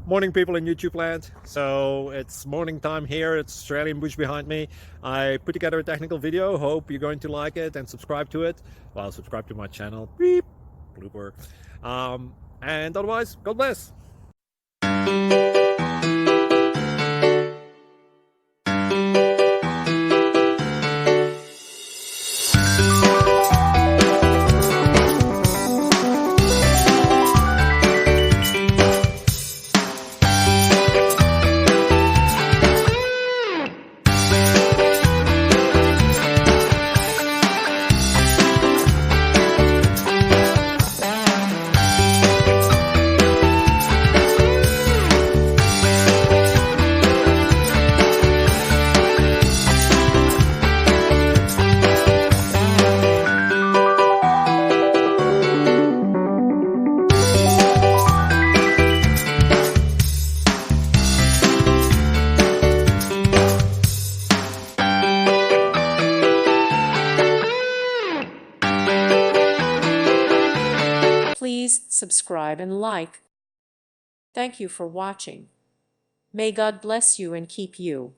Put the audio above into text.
Morning, people in YouTube land. So it's morning time here. It's Australian bush behind me. I put together a technical video. Hope you're going to like it and subscribe to it. Well, subscribe to my channel. Beep. Blooper. And otherwise, God bless. Please subscribe and like. Thank you for watching. May God bless you and keep you.